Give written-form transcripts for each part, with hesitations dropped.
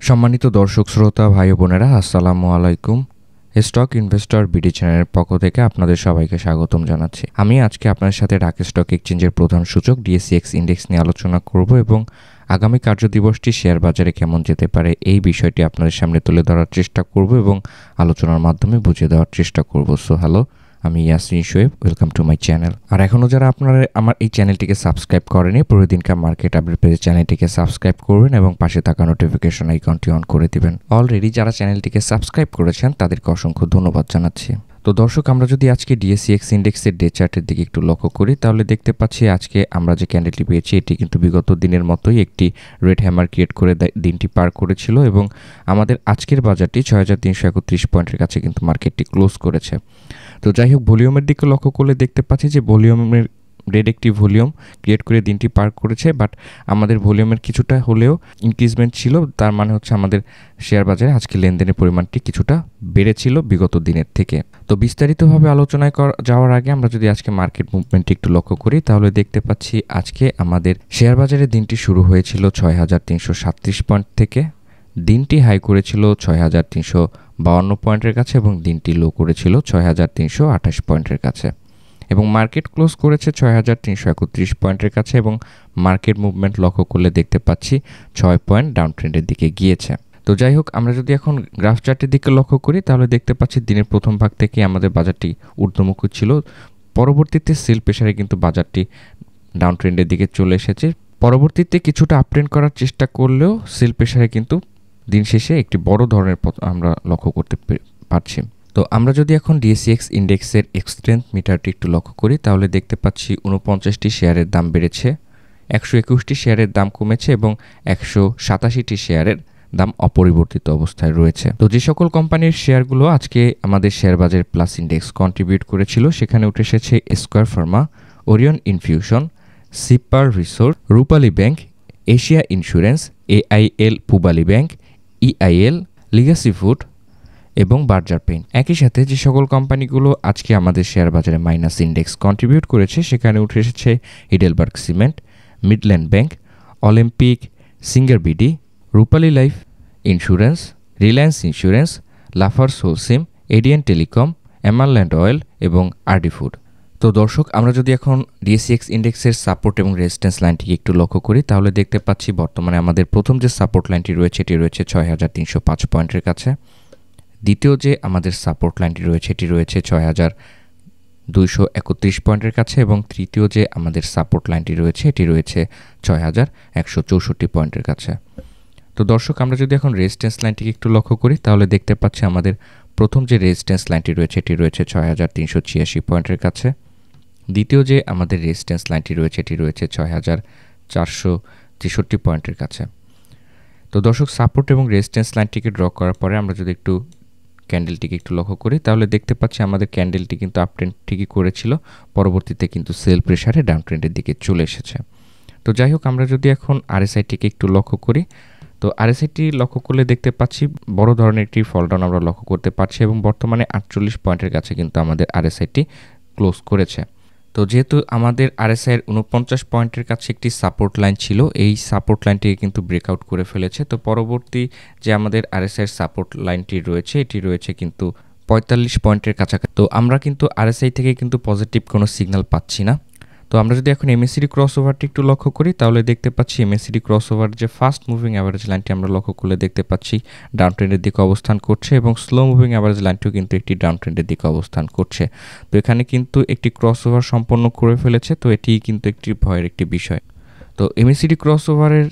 সম্মানিত দর্শক শ্রোতা ভাই বোনেরা, আসসালামু আলাইকুম। স্টক ইনভেস্টর বিডি চ্যানেলের পক্ষ থেকে আপনাদের সবাইকে স্বাগতম জানাচ্ছি। আমি আজকে আপনাদের সাথে ঢাকা স্টক এক্সচেঞ্জের প্রধান সূচক ডিএসসিএক্স ইন্ডেক্স নিয়ে আলোচনা করব এবং আগামী কার্যদিবসটি শেয়ার বাজারে কেমন যেতে পারে এই বিষয়টি আপনাদের সামনে তুলে ধরার চেষ্টা করব এবং আলোচনার মাধ্যমে বুঝিয়ে দেওয়ার চেষ্টা করব। সো হ্যালো, আমি Yasin Shoaib, welcome to my channel. আর এখনও যারা আপনারা আমার এই চ্যানেলটিকে সাবস্ক্রাইব করেনি, প্রতিদিনকার মার্কেট আপডেট পেজে চ্যানেলটিকে সাবস্ক্রাইব করবেন এবং পাশে থাকা নোটিফিকেশন আইকনটি অন করে দিবেন। অলরেডি যারা চ্যানেলটিকে সাবস্ক্রাইব করেছেন তাদেরকে অসংখ্য ধন্যবাদ জানাচ্ছি। তো দর্শক, আমরা যদি আজকে ডিএসসিএক্স ইন্ডেক্সের ডে চার্টের দিকে একটু লক্ষ্য করি তাহলে দেখতে পাচ্ছি আজকে আমরা যে ক্যান্ডেলটি পেয়েছি এটি কিন্তু বিগত দিনের মতোই একটি রেড হ্যামার ক্রিয়েট করে দিনটি পার করেছিল এবং আমাদের আজকের বাজারটি ৬৩৩১ পয়েন্টের কাছে কিন্তু মার্কেটটি ক্লোজ করেছে। তো যাই হোক, ভলিউমের দিকে লক্ষ্য করলে দেখতে পাচ্ছি যে ভলিউমের রেড একটি ভলিউম ক্রিয়েট করে দিনটি পার করেছে, বাট আমাদের ভলিউমের কিছুটা হলেও ইনক্রিজমেন্ট ছিল। তার মানে হচ্ছে আমাদের শেয়ার বাজারে আজকে লেনদেনের পরিমাণটি কিছুটা বেড়েছিল বিগত দিনের থেকে। তো বিস্তারিতভাবে আলোচনায় যাওয়ার আগে আমরা যদি আজকে মার্কেট মুভমেন্টটি একটু লক্ষ্য করি তাহলে দেখতে পাচ্ছি আজকে আমাদের শেয়ার বাজারে দিনটি শুরু হয়েছিল ৬৩৩৭ পয়েন্ট থেকে। দিনটি হাই করেছিল ৬৩৫২ পয়েন্টের কাছে এবং দিনটি লো করেছিল ৬৩২৮ পয়েন্টের কাছে এবং মার্কেট ক্লোজ করেছে ৬৩৩১ পয়েন্টের কাছে এবং মার্কেট মুভমেন্ট লক্ষ্য করলে দেখতে পাচ্ছি ৬ পয়েন্ট ডাউন ট্রেন্ডের দিকে গিয়েছে। তো যাই হোক, আমরা যদি এখন গ্রাফ চার্টের দিকে লক্ষ্য করি তাহলে দেখতে পাচ্ছি দিনের প্রথম ভাগ থেকে আমাদের বাজারটি ঊর্ধ্বমুখী ছিল, পরবর্তীতে সেল প্রেসারে কিন্তু বাজারটি ডাউন ট্রেন্ডের দিকে চলে এসেছে। পরবর্তীতে কিছুটা আপট্রেন্ড করার চেষ্টা করলেও সেল প্রেসারে কিন্তু দিন শেষে একটি বড় ধরনের আমরা লক্ষ্য করতে পারছি। তো আমরা যদি এখন ডিএসসিএক্স ইন্ডেক্সের এক্সট্রেন্থ মিটারটি একটু লক্ষ্য করি তাহলে দেখতে পাচ্ছি ৪৯টি শেয়ারের দাম বেড়েছে, ১২১টি শেয়ারের দাম কমেছে এবং ১৮৭টি শেয়ারের দাম অপরিবর্তিত অবস্থায় রয়েছে। তো যে সকল কোম্পানির শেয়ারগুলো আজকে আমাদের শেয়ার বাজার প্লাস ইন্ডেক্স কন্ট্রিবিউট করেছিল সেখানে উঠে এসেছে স্কয়ার ফার্মা, ওরিয়ন ইনফিউশন, সিপার resource, Rupali bank, Asia insurance, AIL Pubali bank, EIL, legacy food এবং বার্জার পেইন্ট। একই সাথে যে সকল কোম্পানিগুলো আজকে আমাদের শেয়ার বাজারে মাইনাস ইন্ডেক্স কন্ট্রিবিউট করেছে সেখানে উঠে এসেছে Heidelberg cement, Midland bank, Olympic, Singer BD, Rupali life insurance, Reliance insurance, Lafarge Holcim, এডিয়ান টেলিকম, এমারল্যান্ড অয়েল এবং আরডি ফুড। তো দর্শক, আমরা যদি এখন ডিএসসিএক্স ইন্ডেক্সের সাপোর্ট এবং রেজিস্ট্যান্স লাইনটিকে একটু লক্ষ্য করি তাহলে দেখতে পাচ্ছি বর্তমানে আমাদের প্রথম যে সাপোর্ট লাইনটি রয়েছে এটি রয়েছে ৬৩০৫ পয়েন্টের কাছে। দ্বিতীয় যে আমাদের সাপোর্ট লাইনটি রয়েছে এটি রয়েছে ৬২৩১ পয়েন্টের কাছে এবং তৃতীয় যে আমাদের সাপোর্ট লাইনটি রয়েছে এটি রয়েছে ৬১৬৪ পয়েন্টের কাছে। তো দর্শক, আমরা যদি এখন রেজিস্ট্যান্স লাইনটিকে একটু লক্ষ্য করি তাহলে দেখতে পাচ্ছি আমাদের প্রথম যে রেজিস্ট্যান্স লাইনটি রয়েছে এটি রয়েছে ৬৩৮৬ পয়েন্টের কাছে। দ্বিতীয় যে আমাদের রেজিস্ট্যান্স লাইনটি রয়েছে এটি রয়েছে ৬৪৬৩ পয়েন্টের কাছে। তো দর্শক, সাপোর্ট এবং রেজিস্ট্যান্স লাইনটিকে ড্র করার পরে আমরা যদি একটু ক্যান্ডেলটিকে একটু লক্ষ্য করি তাহলে দেখতে পাচ্ছি আমাদের ক্যান্ডেলটি কিন্তু আপ ট্রেন্ড ঠিকই করেছিল, পরবর্তীতে কিন্তু সেল প্রেসারে ডাউন ট্রেন্ডের দিকে চলে এসেছে। তো যাই হোক, আমরা যদি এখন আরএসআইটিকে একটু লক্ষ্য করি তো আরএসআইটি লক্ষ্য করলে দেখতে পাচ্ছি বড় ধরনের একটি ফলডাউন আমরা লক্ষ্য করতে পারছি এবং বর্তমানে ৪৮ পয়েন্টের কাছে কিন্তু আমাদের আরএসআইটি ক্লোজ করেছে। তো যেহেতু আমাদের আরএসআইয়ের ৪৯ পয়েন্টের কাছে একটি সাপোর্ট লাইন ছিল, এই সাপোর্ট লাইনটিকে কিন্তু ব্রেকআউট করে ফেলেছে। তো পরবর্তী যে আমাদের আরএসআইয়ের সাপোর্ট লাইনটি রয়েছে এটি রয়েছে কিন্তু ৪৫ পয়েন্টের কাছাকাছি। তো আমরা কিন্তু আরএসআই থেকে কিন্তু পজিটিভ কোনো সিগন্যাল পাচ্ছি না। তো আমরা যদি এখন এমএসিডি ক্রস ওভারটি একটু লক্ষ্য করি তাহলে দেখতে পাচ্ছি এমএসিডি ক্রস ওভার যে ফাস্ট মুভিং অ্যাভারেজ লাইনটি আমরা লক্ষ্য করলে দেখতে পাচ্ছি ডাউন ট্রেন্ডের দিকে অবস্থান করছে এবং স্লো মুভিং অ্যাভারেজ লাইনটিও কিন্তু একটি ডাউন ট্রেন্ডের দিকে অবস্থান করছে। তো এখানে কিন্তু একটি ক্রস ওভার সম্পন্ন করে ফেলেছে, তো এটি কিন্তু একটি ভয়ের একটি বিষয়। তো এমএসিডি ক্রস ওভারের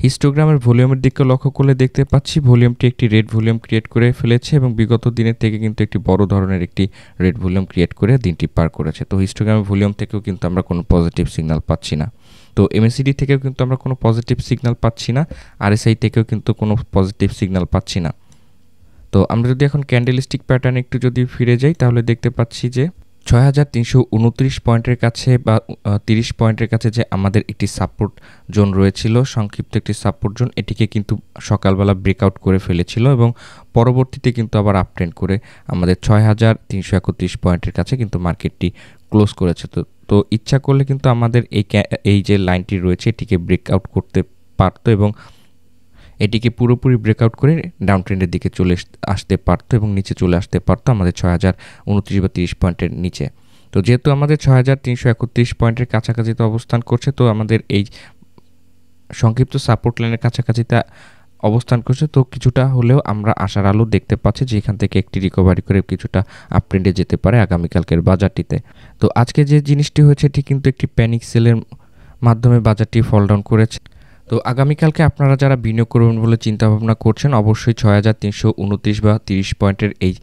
হিস্টোগ্রামের ভলিউমের দিকে লক্ষ্য করলে দেখতে পাচ্ছি ভলিউমটি একটি রেড ভলিউম ক্রিয়েট করে ফেলেছে এবং বিগত দিনের থেকে কিন্তু একটি বড় ধরনের একটি রেড ভলিউম ক্রিয়েট করে দিনটি পার করেছে। তো হিস্টোগ্রামের ভলিউম থেকেও কিন্তু আমরা কোনো পজিটিভ সিগন্যাল পাচ্ছি না। তো এমএসিডি থেকেও কিন্তু আমরা কোনো পজিটিভ সিগন্যাল পাচ্ছি না, আরএসআই থেকেও কিন্তু কোনো পজিটিভ সিগন্যাল পাচ্ছি না। তো আমরা যদি এখন ক্যান্ডেলস্টিক প্যাটার্ন একটু যদি ফিরে যাই তাহলে দেখতে পাচ্ছি যে ৬৩২৯ পয়েন্টের কাছে বা ৩০ পয়েন্টের কাছে যে আমাদের একটি সাপোর্ট জোন রয়েছিল, সংক্ষিপ্ত একটি সাপোর্ট জোন, এটিকে কিন্তু সকালবেলা ব্রেকআউট করে ফেলেছিল এবং পরবর্তীতে কিন্তু আবার আপট্রেন্ড করে আমাদের ৬৩৩১ পয়েন্টের কাছে কিন্তু মার্কেটটি ক্লোজ করেছে। তো ইচ্ছা করলে কিন্তু আমাদের এই যে লাইনটি রয়েছে এটিকে ব্রেকআউট করতে পারতো এবং এটিকে পুরোপুরি ব্রেকআউট করে ডাউন ট্রেন্ডের দিকে চলে আসতে পারতো এবং নিচে চলে আসতে পারতো আমাদের 6029 বা 30 পয়েন্টের নিচে। তো যেহেতু আমাদের 6331 পয়েন্টের কাছাকাছিতে অবস্থান করছে, তো আমাদের এই সংক্ষিপ্ত সাপোর্ট লাইনের কাছাকাছিতে অবস্থান করছে, তো কিছুটা হলেও আমরা আশার আলো দেখতে পাচ্ছি যে এখান থেকে একটি রিকভারি করে কিছুটা আপ ট্রেন্ডে যেতে পারে আগামীকালকের বাজারটিতে। তো আজকে যে জিনিসটি হয়েছে এটি কিন্তু একটি প্যানিক সেলের মাধ্যমে বাজারটি ফল ডাউন করেছে। তো আগামীকালকে আপনারা যারা বিনিয়োগ করবেন বলে চিন্তাভাবনা করছেন, অবশ্যই 6329 বা 30 পয়েন্টের এই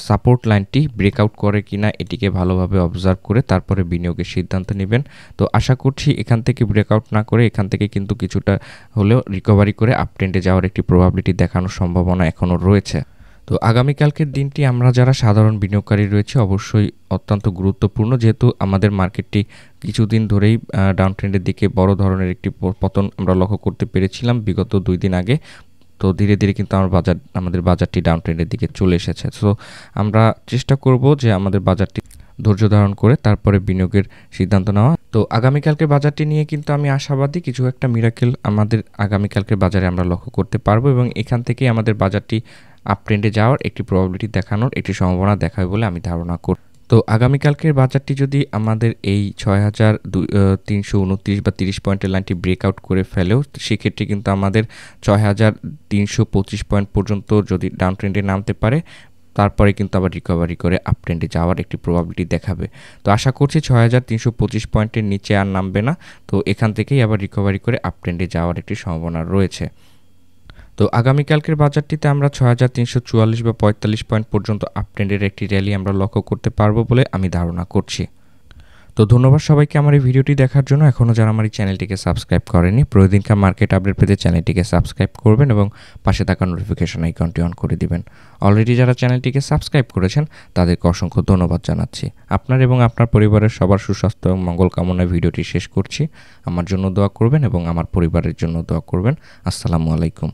সাপোর্ট লাইনটি ব্রেকআউট করে কিনা এটিকে ভালোভাবে অবজার্ভ করে তারপরে বিনিয়োগের সিদ্ধান্ত নেবেন। তো আশা করছি এখান থেকে ব্রেকআউট না করে এখান থেকে কিন্তু কিছুটা হলেও রিকভারি করে আপ ট্রেন্ডে যাওয়ার একটি প্রবাবিলিটি দেখানোর সম্ভাবনা এখনও রয়েছে। তো আগামীকালকের দিনটি আমরা যারা সাধারণ বিনিয়োগকারী রয়েছে অবশ্যই অত্যন্ত গুরুত্বপূর্ণ, যেহেতু আমাদের মার্কেটটি কিছুদিন ধরেই ডাউন ট্রেন্ডের দিকে বড় ধরনের একটি পতন আমরা লক্ষ্য করতে পেরেছিলাম বিগত 2 দিন আগে। তো ধীরে ধীরে কিন্তু আমাদের বাজারটি ডাউন ট্রেন্ডের দিকে চলে এসেছে। সো আমরা চেষ্টা করব যে আমাদের বাজারটি ধৈর্য ধারণ করে তারপরে বিনিয়োগের সিদ্ধান্ত নেওয়া। তো আগামীকালকের বাজারটি নিয়ে কিন্তু আমি আশাবাদী কিছু একটা মিরাকেল আমাদের আগামীকালকের বাজারে আমরা লক্ষ্য করতে পারবো এবং এখান থেকেই আমাদের বাজারটি আপ ট্রেন্ডে যাওয়ার একটি প্রবাবিলিটি দেখানোর একটি সম্ভাবনা দেখাবে বলে আমি ধারণা করি। তো আগামীকালকের বাজারটি যদি আমাদের এই 6329 বা 30 পয়েন্টের লাইনটি ব্রেকআউট করে ফেলেও সেক্ষেত্রে কিন্তু আমাদের 6325 পয়েন্ট পর্যন্ত যদি ডাউন ট্রেন্ডে নামতে পারে তারপরে কিন্তু আবার রিকভারি করে আপ ট্রেন্ডে যাওয়ার একটি প্রবাবিলিটি দেখাবে। তো আশা করছি 6325 পয়েন্টের নিচে আর নামবে না, তো এখান থেকেই আবার রিকভারি করে আপ ট্রেন্ডে যাওয়ার একটি সম্ভাবনা রয়েছে। তো আগামীকালকের বাজারটিতে আমরা 6344 বা 45 পয়েন্ট পর্যন্ত আপ ট্রেন্ডের একটি র্যালি আমরা লক্ষ্য করতে পারবো বলে আমি ধারণা করছি। তো ধন্যবাদ সবাইকে আমার এই ভিডিওটি দেখার জন্য। এখনও যারা আমার এই চ্যানেলটিকে সাবস্ক্রাইব করেনি প্রতিদিনকার মার্কেট আপডেট পেতে চ্যানেলটিকে সাবস্ক্রাইব করবেন এবং পাশে থাকা নোটিফিকেশন আইকনটি অন করে দিবেন। অলরেডি যারা চ্যানেলটিকে সাবস্ক্রাইব করেছেন তাদেরকে অসংখ্য ধন্যবাদ জানাচ্ছি। আপনার এবং আপনার পরিবারের সবার সুস্বাস্থ্য এবং মঙ্গল কামনায় ভিডিওটি শেষ করছি। আমার জন্য দোয়া করবেন এবং আমার পরিবারের জন্য দোয়া করবেন। আসসালামু আলাইকুম।